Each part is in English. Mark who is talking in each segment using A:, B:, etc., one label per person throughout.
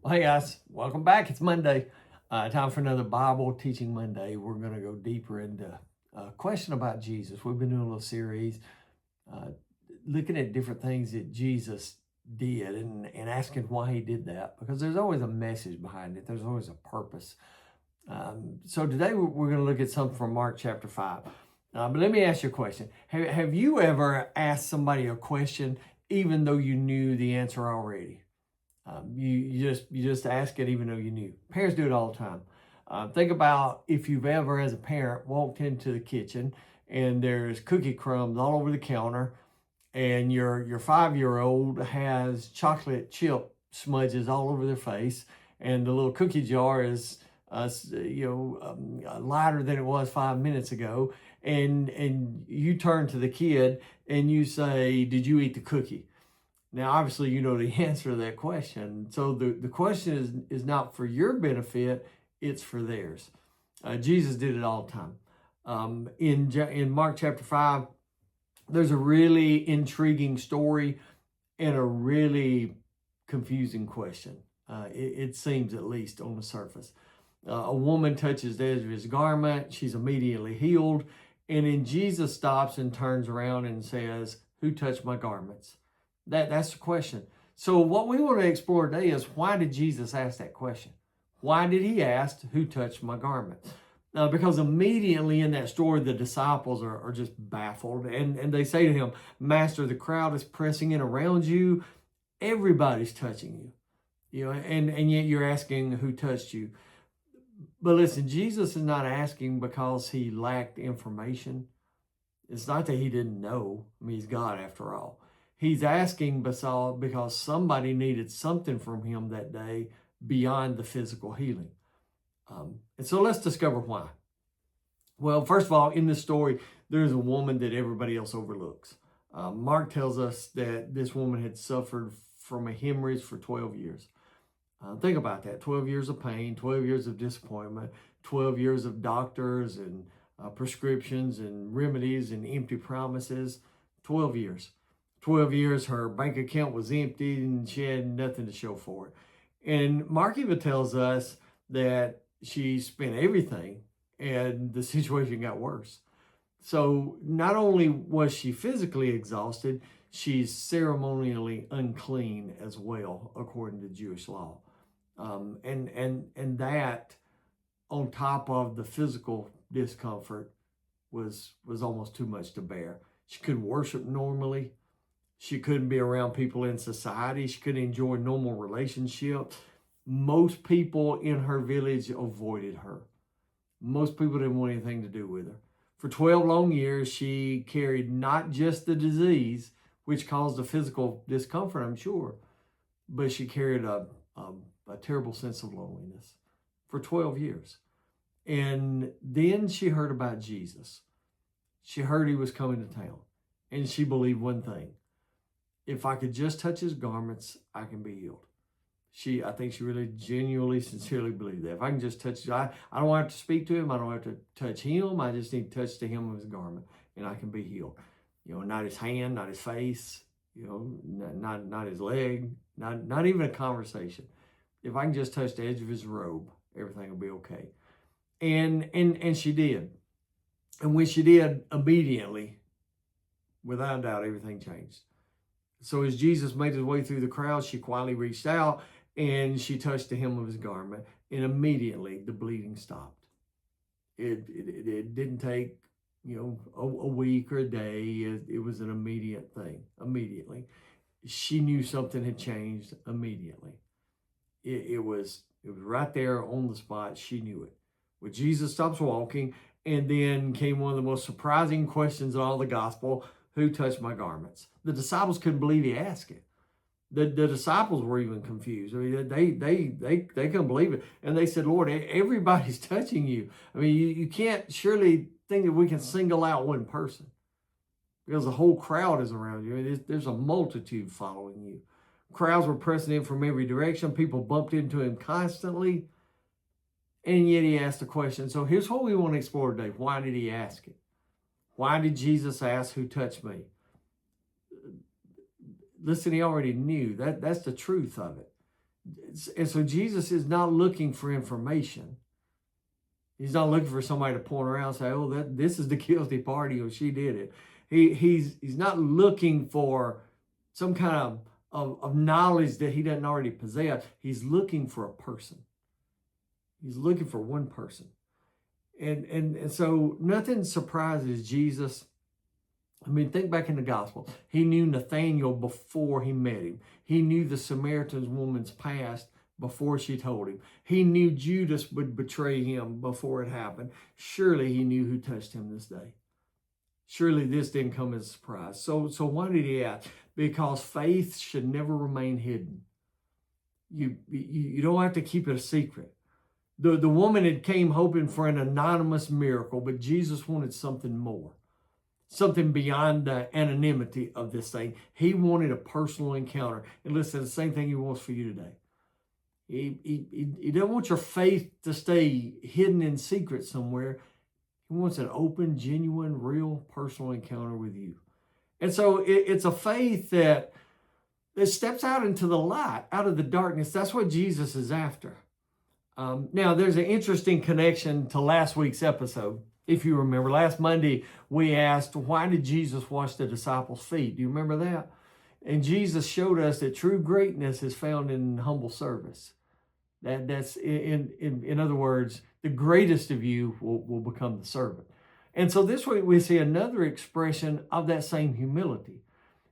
A: Well, hey guys, welcome back. It's Monday. Time for another Bible Teaching Monday. We're going to go deeper into a question about Jesus. We've been doing a little series uh, looking at different things that Jesus did and asking why he did that, because there's always a message behind it. There's always a purpose. So today we're going to look at something from Mark chapter 5. But let me ask you a question. Have you ever asked somebody a question even though you knew the answer already? You just ask it even though you knew. Parents do it all the time. Think about if you've ever, as a parent, walked into the kitchen and there's cookie crumbs all over the counter, and your 5-year-old has chocolate chip smudges all over their face, and the little cookie jar is lighter than it was 5 minutes ago, and you turn to the kid and you say, "Did you eat the cookie?" Now, obviously, you know the answer to that question. So the question is not for your benefit, it's for theirs. Jesus did it all the time. In Mark chapter 5, there's a really intriguing story and a really confusing question. It seems, at least on the surface. A woman touches the edge of his garment. She's immediately healed. And then Jesus stops and turns around and says, "Who touched my garments?" That's the question. So what we want to explore today is, why did Jesus ask that question? Why did he ask, "Who touched my garment?" Because immediately in that story, the disciples are just baffled. And they say to him, "Master, the crowd is pressing in around you. Everybody's touching you. And yet you're asking who touched you." But listen, Jesus is not asking because he lacked information. It's not that he didn't know. I mean, he's God after all. He's asking because somebody needed something from him that day beyond the physical healing. And so let's discover why. Well, first of all, in this story, there's a woman that everybody else overlooks. Mark tells us that this woman had suffered from a hemorrhage for 12 years. Think about that. 12 years of pain, 12 years of disappointment, 12 years of doctors and prescriptions and remedies and empty promises. 12 years. 12 years her bank account was empty and she had nothing to show for it. And Mark even tells us that she spent everything and the situation got worse. So not only was she physically exhausted, she's ceremonially unclean as well, according to Jewish law. And that, on top of the physical discomfort, was almost too much to bear. She couldn't worship normally. She couldn't be around people in society. She couldn't enjoy normal relationships. Most people in her village avoided her. Most people didn't want anything to do with her. For 12 long years, she carried not just the disease, which caused the physical discomfort, I'm sure, but she carried a terrible sense of loneliness for 12 years. And then she heard about Jesus. She heard he was coming to town. And she believed one thing: if I could just touch his garments, I can be healed. I think she really genuinely, sincerely believed that. If I can just touch, I don't have to speak to him. I don't have to touch him. I just need to touch the hem of his garment and I can be healed. Not his hand, not his face, not his leg, not even a conversation. If I can just touch the edge of his robe, everything will be okay. And she did. And when she did, immediately, without a doubt, everything changed. So as Jesus made his way through the crowd, she quietly reached out and she touched the hem of his garment, and immediately the bleeding stopped. It didn't take, a week or a day. It was an immediate thing. Immediately, she knew something had changed. Immediately, it was right there on the spot. She knew it. Well, Jesus stops walking, and then came one of the most surprising questions in all the gospel: "Who touched my garments?" The disciples couldn't believe he asked it. The disciples were even confused. I mean, they couldn't believe it. And they said, "Lord, everybody's touching you. I mean, you can't surely think that we can single out one person, because the whole crowd is around you. There's a multitude following you." Crowds were pressing in from every direction. People bumped into him constantly. And yet he asked a question. So here's what we want to explore today. Why did he ask it? Why did Jesus ask, "Who touched me?" Listen, he already knew. That's the truth of it. And so Jesus is not looking for information. He's not looking for somebody to point around and say, oh, this is the guilty party, or she did it. He's not looking for some kind of knowledge that he doesn't already possess. He's looking for a person. He's looking for one person. And so nothing surprises Jesus. I mean, think back in the gospel. He knew Nathanael before he met him. He knew the Samaritan woman's past before she told him. He knew Judas would betray him before it happened. Surely he knew who touched him this day. Surely this didn't come as a surprise. So why did he ask? Because faith should never remain hidden. You don't have to keep it a secret. The woman had came hoping for an anonymous miracle, but Jesus wanted something more. Something beyond the anonymity of this thing. He wanted a personal encounter. And listen, the same thing he wants for you today. He doesn't want your faith to stay hidden in secret somewhere. He wants an open, genuine, real, personal encounter with you. And so it's a faith that steps out into the light, out of the darkness. That's what Jesus is after. Now, there's an interesting connection to last week's episode. If you remember, last Monday, we asked, why did Jesus wash the disciples' feet? Do you remember that? And Jesus showed us that true greatness is found in humble service. That's in other words, the greatest of you will become the servant. And so this week we see another expression of that same humility.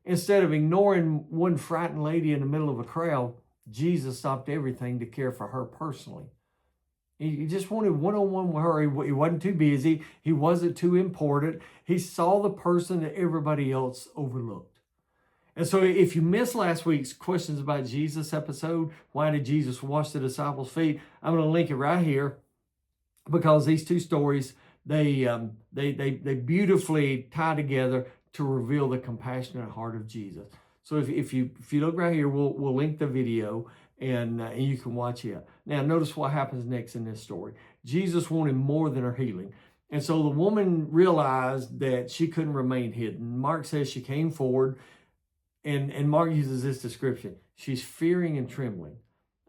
A: Instead of ignoring one frightened lady in the middle of a crowd, Jesus stopped everything to care for her personally. He just wanted one-on-one with her. He wasn't too busy. He wasn't too important. He saw the person that everybody else overlooked. And so if you missed last week's questions about Jesus episode, why did Jesus wash the disciples' feet? I'm going to link it right here, because these two stories, they beautifully tie together to reveal the compassionate heart of Jesus. So if you look right here, we'll link the video, and you can watch it. Now, notice what happens next in this story. Jesus wanted more than her healing. And so the woman realized that she couldn't remain hidden. Mark says she came forward, and Mark uses this description. She's fearing and trembling.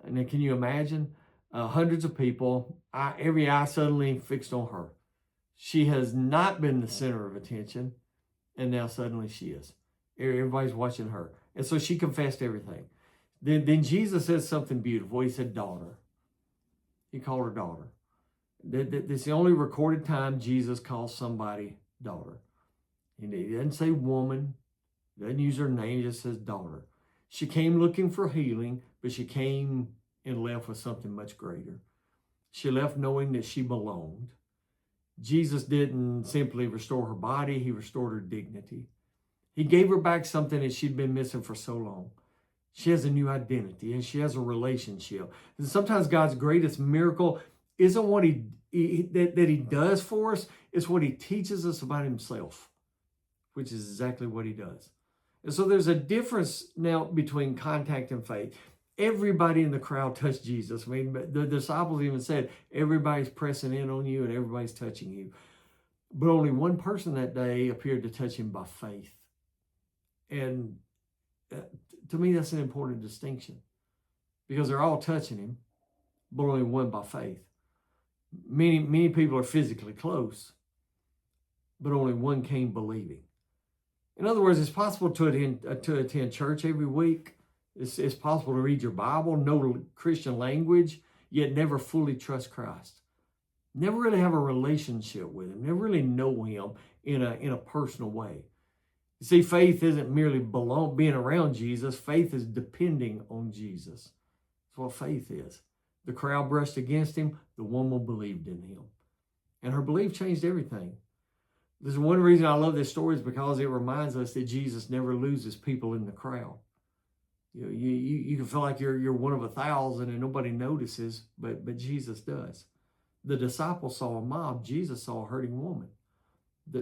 A: And then can you imagine? Hundreds of people, every eye suddenly fixed on her. She has not been the center of attention, and now suddenly she is. Everybody's watching her. And so she confessed everything. Then Jesus says something beautiful. He said, daughter. He called her daughter. That's the only recorded time Jesus calls somebody daughter. He doesn't say woman. He doesn't use her name. He just says daughter. She came looking for healing, but she came and left with something much greater. She left knowing that she belonged. Jesus didn't simply restore her body. He restored her dignity. He gave her back something that she'd been missing for so long. She has a new identity, and she has a relationship. And sometimes God's greatest miracle isn't what that he does for us. It's what he teaches us about himself, which is exactly what he does. And so there's a difference now between contact and faith. Everybody in the crowd touched Jesus. I mean, the disciples even said, everybody's pressing in on you and everybody's touching you. But only one person that day appeared to touch him by faith. And to me, that's an important distinction, because they're all touching him, but only one by faith. Many people are physically close, but only one came believing. In other words, it's possible to attend church every week. It's possible to read your Bible, know Christian language, yet never fully trust Christ. Never really have a relationship with him. Never really know him in a personal way. You see, faith isn't merely being around Jesus. Faith is depending on Jesus. That's what faith is. The crowd brushed against him. The woman believed in him. And her belief changed everything. There's one reason I love this story, is because it reminds us that Jesus never loses people in the crowd. You can feel like you're one of 1,000 and nobody notices, but Jesus does. The disciples saw a mob. Jesus saw a hurting woman.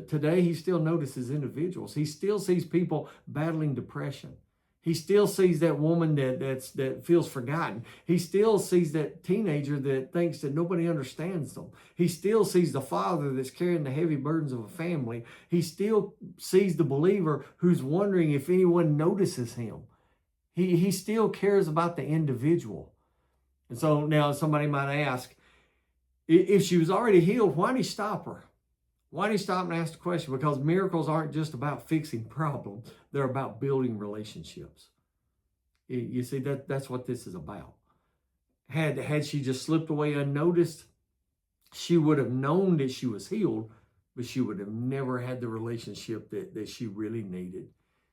A: Today, he still notices individuals. He still sees people battling depression. He still sees that woman that feels forgotten. He still sees that teenager that thinks that nobody understands them. He still sees the father that's carrying the heavy burdens of a family. He still sees the believer who's wondering if anyone notices him. He still cares about the individual. And so now somebody might ask, if she was already healed, why did he stop her? Why did he stop and ask the question? Because miracles aren't just about fixing problems. They're about building relationships. You see, that's what this is about. Had she just slipped away unnoticed, she would have known that she was healed, but she would have never had the relationship that she really needed.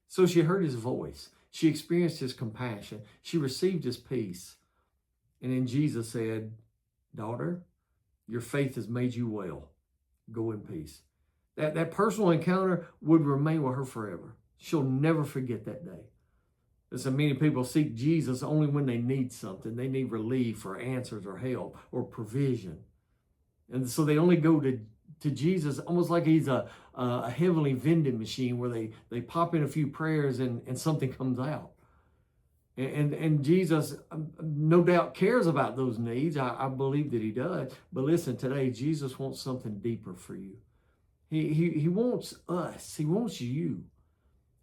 A: So she heard his voice. She experienced his compassion. She received his peace. And then Jesus said, daughter, your faith has made you well. Go in peace. That personal encounter would remain with her forever. She'll never forget that day. So many people seek Jesus only when they need something. They need relief or answers or help or provision. And so they only go to Jesus almost like he's a heavenly vending machine where they pop in a few prayers and something comes out. And Jesus, no doubt, cares about those needs. I believe that he does. But listen, today, Jesus wants something deeper for you. He wants us. He wants you.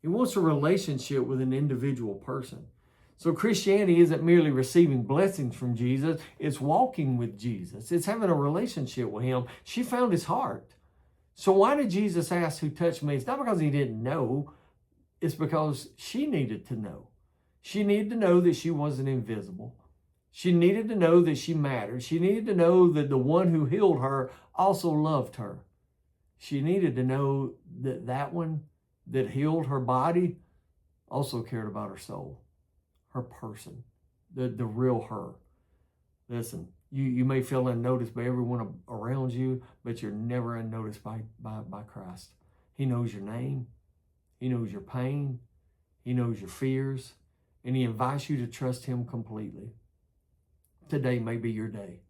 A: He wants a relationship with an individual person. So Christianity isn't merely receiving blessings from Jesus. It's walking with Jesus. It's having a relationship with him. She found his heart. So why did Jesus ask, who touched me? It's not because he didn't know. It's because she needed to know. She needed to know that she wasn't invisible. She needed to know that she mattered. She needed to know that the one who healed her also loved her. She needed to know that that one that healed her body also cared about her soul, her person, the real her. Listen, you may feel unnoticed by everyone around you, but you're never unnoticed by Christ. He knows your name. He knows your pain. He knows your fears. And he invites you to trust him completely. Today may be your day.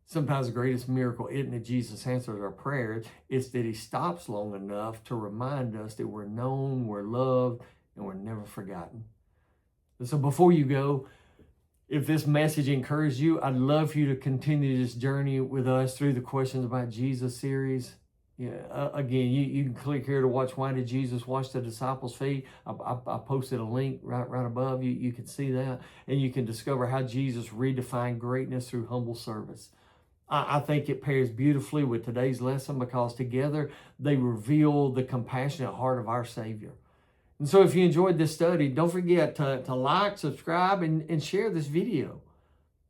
A: Sometimes the greatest miracle isn't that Jesus answers our prayers. It's that he stops long enough to remind us that we're known, we're loved, and we're never forgotten. So before you go, if this message encouraged you, I'd love for you to continue this journey with us through the Questions About Jesus series. Yeah, again, you can click here to watch Why Did Jesus Wash the Disciples' Feet? I posted a link right above you. You can see that, and you can discover how Jesus redefined greatness through humble service. I think it pairs beautifully with today's lesson because together they reveal the compassionate heart of our Savior. And so if you enjoyed this study, don't forget to like, subscribe, and share this video.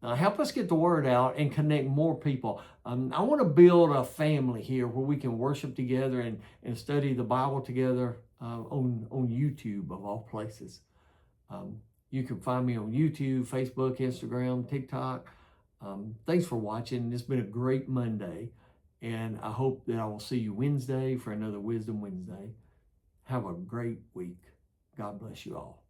A: Help us get the word out and connect more people. I want to build a family here where we can worship together and study the Bible together on YouTube, of all places. You can find me on YouTube, Facebook, Instagram, TikTok. Thanks for watching. It's been a great Monday, and I hope that I will see you Wednesday for another Wisdom Wednesday. Have a great week. God bless you all.